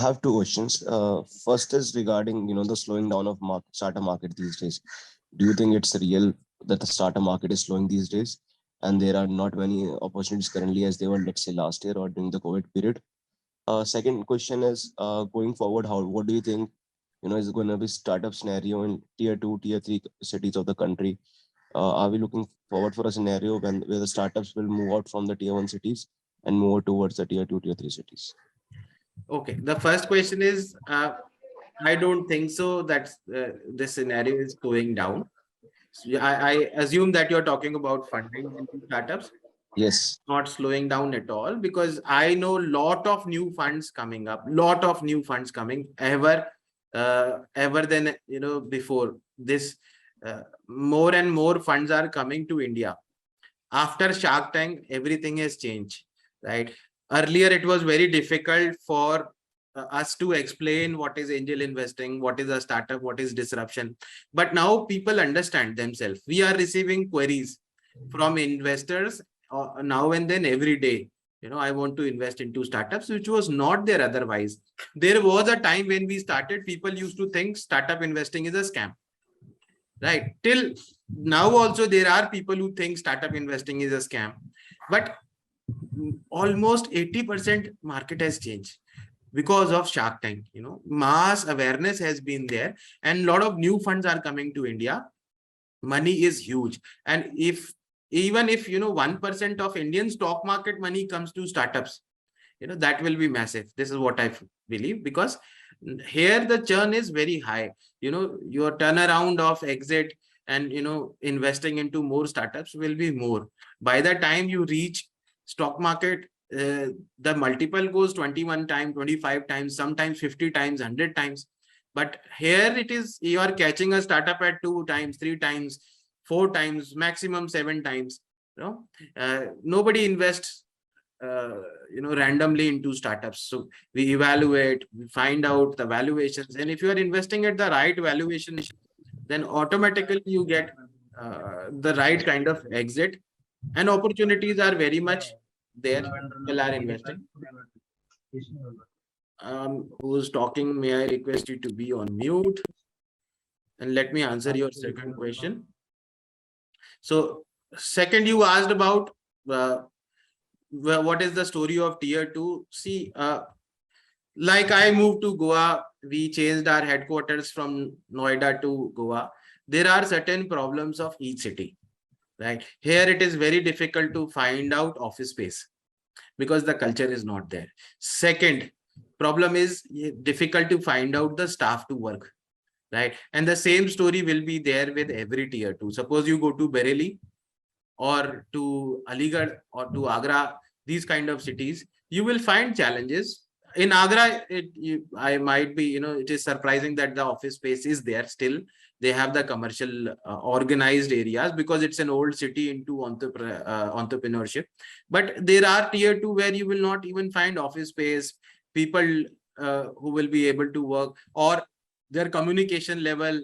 have two questions. First is regarding, the slowing down of startup market these days. Do you think it's real that the startup market is slowing these days, and there are not many opportunities currently as they were, let's say, last year or during the COVID period? Second question is, going forward, what do you think, is going to be startup scenario in tier two, tier three cities of the country? Are we looking forward for a scenario where the startups will move out from the tier one cities and move towards the tier two, tier three cities? Okay, the first question is, I don't think so that this scenario is going down. So I assume that you're talking about funding into startups. Yes. Not slowing down at all, because I know lot of new funds coming up, ever than before this. More and more funds are coming to India. After Shark Tank, everything has changed, right? Earlier, it was very difficult for us to explain what is angel investing, what is a startup, what is disruption. But now people understand themselves. We are receiving queries from investors now and then every day. I want to invest into startups, which was not there otherwise. There was a time when we started, people used to think startup investing is a scam. Right? Till now also there are people who think startup investing is a scam. But almost 80% market has changed because of Shark Tank. Mass awareness has been there, and a lot of new funds are coming to India. Money is huge. And even if 1% of Indian stock market money comes to startups, that will be massive. This is what I believe, because here the churn is very high. Your turnaround of exit and investing into more startups will be more. By the time you reach stock market, the multiple goes 21 times, 25 times, sometimes 50 times, 100 times. But here it is, you are catching a startup at 2 times, 3 times, 4 times, maximum 7 times. Nobody invests randomly into startups. So we evaluate, we find out the valuations, and if you are investing at the right valuation, then automatically you get the right kind of exit, and opportunities are very much there. People are investing. Who's talking? May I request you to be on mute, and let me answer your second question. So second, you asked about what is the story of tier 2. See, like I moved to Goa, we changed our headquarters from Noida to Goa. There are certain problems of each city, right? Here it is very difficult to find out office space because the culture is not there. Second problem is difficult to find out the staff to work, right? And the same story will be there with every tier 2. Suppose you go to Bareilly or to Aligarh or to Agra, these kind of cities, you will find challenges. In Agra, I might be, it is surprising that the office space is there still. They have the commercial organized areas because it's an old city into entrepreneurship. But there are tier 2 where you will not even find office space, people who will be able to work, or their communication level.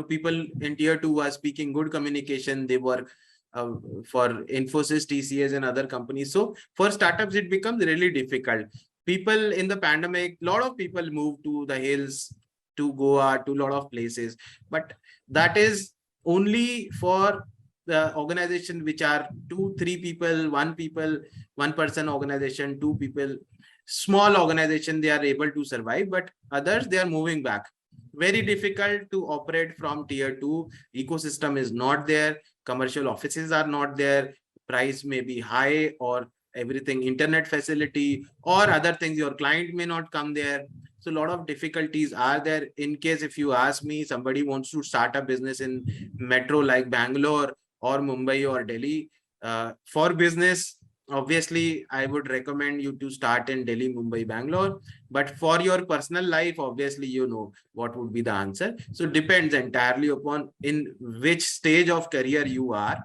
People in tier 2 are speaking good communication. They work for Infosys, TCS, and other companies. So for startups, it becomes really difficult. People in the pandemic, a lot of people moved to the hills, to Goa, to a lot of places. But that is only for the organization which are 2, 3 people, 1 person organization, 2 people, small organization, they are able to survive. But others, they are moving back. Very difficult to operate from tier 2. Ecosystem is not there. Commercial offices are not there. Price may be high, or everything, internet facility or other things, your client may not come there. So a lot of difficulties are there. In case if you ask me, somebody wants to start a business in metro like Bangalore or Mumbai or Delhi, for business, obviously I would recommend you to start in Delhi, Mumbai, Bangalore. But for your personal life, obviously what would be the answer. So depends entirely upon in which stage of career you are,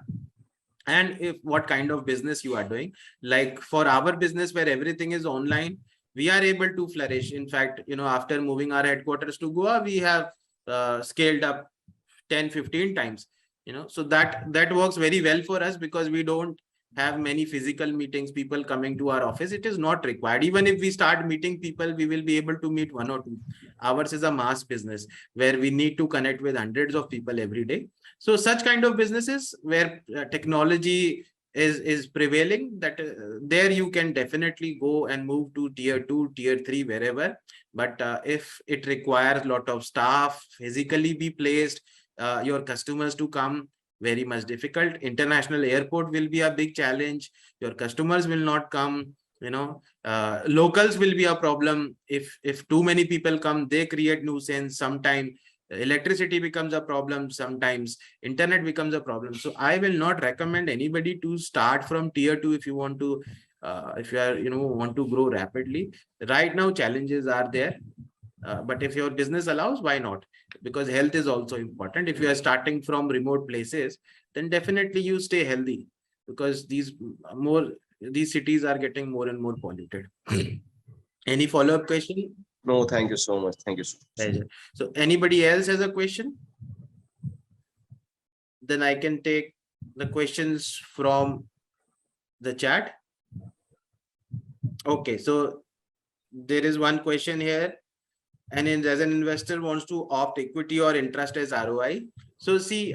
and if what kind of business you are doing. Like for our business, where everything is online, we are able to flourish. In fact, after moving our headquarters to Goa, we have scaled up 10-15 times. So that works very well for us, because we don't have many physical meetings, people coming to our office. It is not required. Even if we start meeting people, we will be able to meet one or two. Ours is a mass business where we need to connect with hundreds of people every day. So such kind of businesses where technology is prevailing, that there you can definitely go and move to tier 2, tier 3, wherever. But if it requires a lot of staff physically be placed, your customers to come, very much difficult. International airport will be a big challenge. Your customers will not come. Locals will be a problem. If too many people come, they create nuisance. Sometimes electricity becomes a problem. Sometimes internet becomes a problem. So I will not recommend anybody to start from tier 2 if you want to, if you are, want to grow rapidly. Right now, challenges are there. But if your business allows, why not? Because health is also important. If you are starting from remote places, then definitely you stay healthy, because these cities are getting more and more polluted. Any follow-up question? No, thank you so much. Thank you so much. Pleasure. So anybody else has a question? Then I can take the questions from the chat. Okay, so there is one question here. And as an investor wants to opt equity or interest as ROI. So see,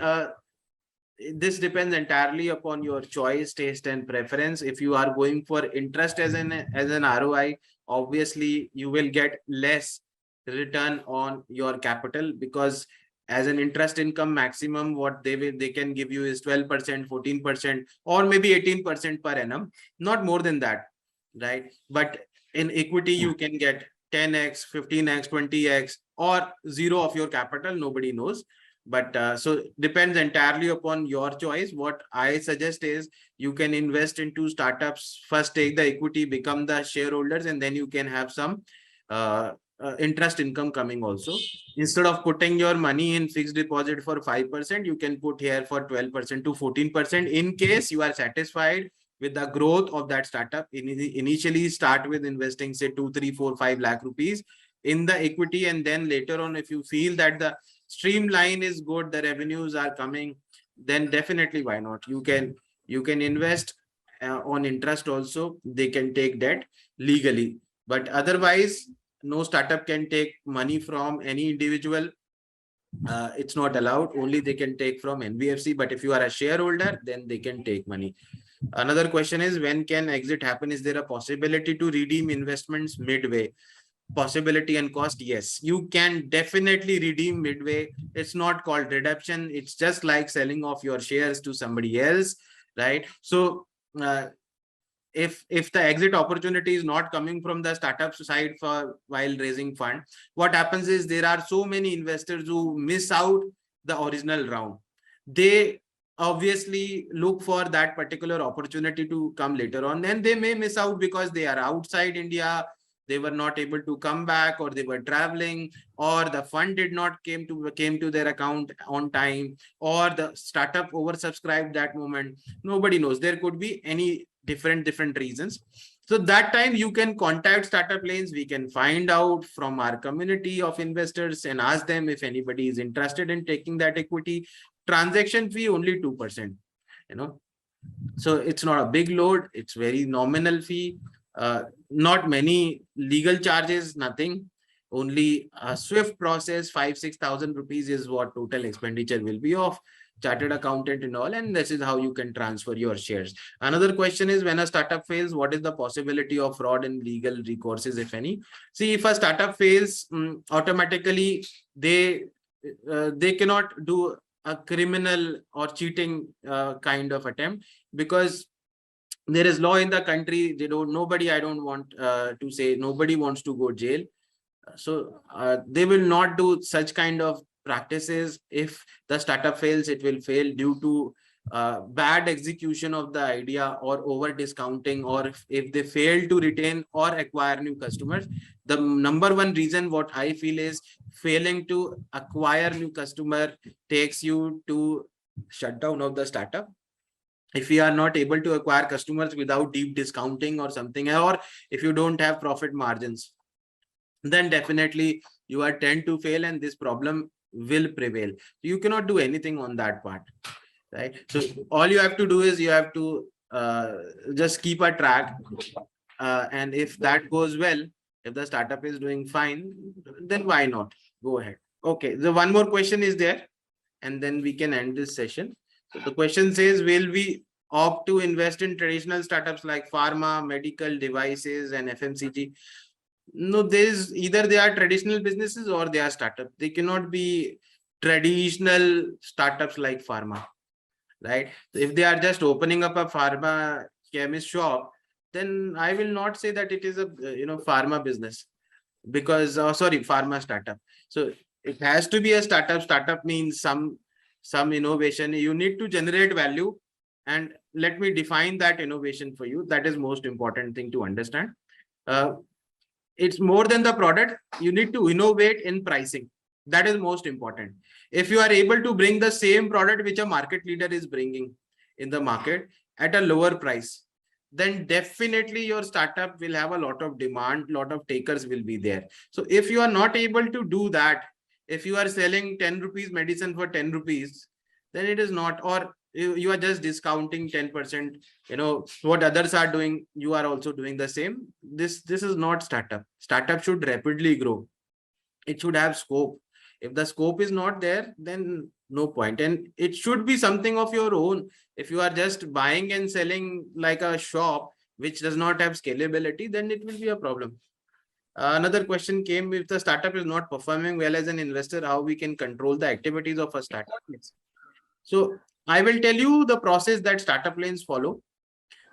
this depends entirely upon your choice, taste, and preference. If you are going for interest as an ROI, obviously you will get less return on your capital, because as an interest income maximum, what they can give you is 12%, 14%, or maybe 18% per annum, not more than that, right? But in equity, you can get 10x, 15x, 20x, or zero of your capital. Nobody knows. But so depends entirely upon your choice. What I suggest is you can invest into startups. First, take the equity, become the shareholders, and then you can have some interest income coming also. Instead of putting your money in fixed deposit for 5%, you can put here for 12% to 14%. In case you are satisfied with the growth of that startup, initially start with investing, say 2, 3, 4, 5 lakh rupees in the equity, and then later on, if you feel that the streamline is good, the revenues are coming, then definitely why not? You can invest on interest also. They can take debt legally, but otherwise no startup can take money from any individual. It's not allowed. Only they can take from NBFC, but if you are a shareholder, then they can take money. Another question is, when can exit happen? Is there a possibility to redeem investments midway? Possibility and cost, yes, you can definitely redeem midway. It's not called redemption. It's just like selling off your shares to somebody else, right? So if the exit opportunity is not coming from the startup side for while raising fund, what happens is there are so many investors who miss out the original round. They obviously look for that particular opportunity to come later on, then they may miss out because they are outside India, they were not able to come back, or they were traveling, or the fund did not came to their account on time, or the startup oversubscribed that moment. Nobody knows. There could be any different reasons. So that time you can contact StartupLanes. We can find out from our community of investors and ask them if anybody is interested in taking that equity. Transaction fee only 2%, so it's not a big load. It's very nominal fee. Not many legal charges, nothing. Only a swift process, 5,000-6,000 rupees is what total expenditure will be of chartered accountant and all, and this is how you can transfer your shares. Another question is, when a startup fails, what is the possibility of fraud and legal recourses, if any? See, if a startup fails, automatically they cannot do a criminal or cheating kind of attempt, because there is law in the country. I don't want to say nobody wants to go jail. So they will not do such kind of practices. If the startup fails, it will fail due to bad execution of the idea, or over discounting, or if they fail to retain or acquire new customers. The number one reason what I feel is failing to acquire new customer takes you to shutdown of the startup. If we are not able to acquire customers without deep discounting or something, or if you don't have profit margins, then definitely you are tend to fail, and this problem will prevail. You cannot do anything on that part, right? So all you have to do is you have to just keep a track. And if that goes well, if the startup is doing fine, then why not? Go ahead. Okay, the one more question is there, and then we can end this session. So the question says, will we opt to invest in traditional startups like pharma, medical devices, and FMCG? No, there's either they are traditional businesses or they are startups. They cannot be traditional startups like pharma, right? So if they are just opening up a pharma chemist shop, then I will not say that it is a pharma business, because sorry, pharma startup. So it has to be a startup. Startup means some innovation. You need to generate value, and let me define that innovation for you. That is most important thing to understand. uh, it's more than the product. You need to innovate in pricing. That is most important. If you are able to bring the same product which a market leader is bringing in the market at a lower price, then definitely your startup will have a lot of demand, lot of takers will be there. So if you are not able to do that, if you are selling 10 rupees medicine for 10 rupees, then it is not, or you are just discounting 10%, what others are doing, you are also doing the same. This is not startup. Startup should rapidly grow. It should have scope. If the scope is not there, then no point. And it should be something of your own. If you are just buying and selling like a shop which does not have scalability, then it will be a problem. Another question came, if the startup is not performing well as an investor, how we can control the activities of a startup? So I will tell you the process that StartupLanes follow.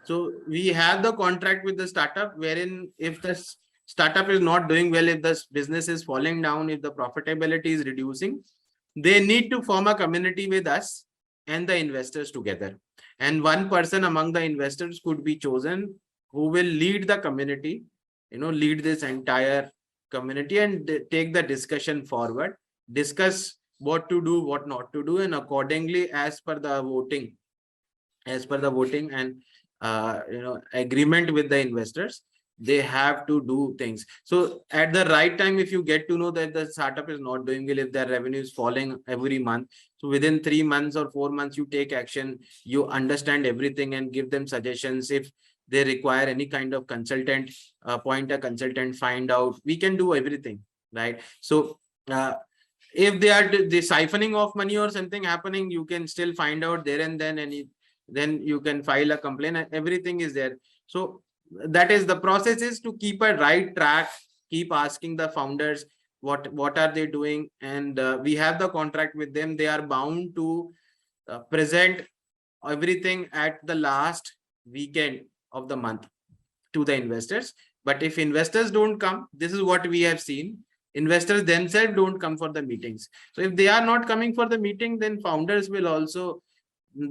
So we have the contract with the startup, wherein if the startup is not doing well, if the business is falling down, if the profitability is reducing, they need to form a community with us and the investors together. And one person among the investors could be chosen who will lead the community, lead this entire community and take the discussion forward, discuss what to do, what not to do, and accordingly, as per the voting and agreement with the investors, they have to do things. So at the right time, if you get to know that the startup is not doing well, if their revenue is falling every month, so within 3 months or 4 months, you take action, you understand everything and give them suggestions. If they require any kind of consultant, appoint a consultant, find out, we can do everything, right? So if they are the siphoning of money or something happening, you can still find out there and then, and then you can file a complaint, and everything is there. So that is the process, is to keep a right track, keep asking the founders what are they doing, and we have the contract with them. They are bound to present everything at the last weekend of the month to the investors. But if investors don't come, this is what we have seen, investors themselves don't come for the meetings. So if they are not coming for the meeting, then founders will also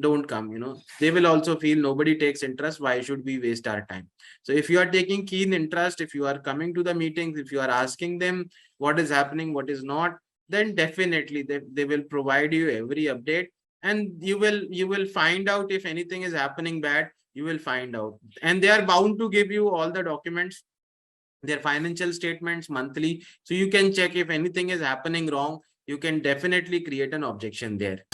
don't come. They will also feel nobody takes interest, why should we waste our time? So if you are taking keen interest, if you are coming to the meetings, if you are asking them what is happening, what is not, then definitely they will provide you every update, and you will find out if anything is happening bad. You will find out, and they are bound to give you all the documents, their financial statements monthly, so you can check if anything is happening wrong. You can definitely create an objection there.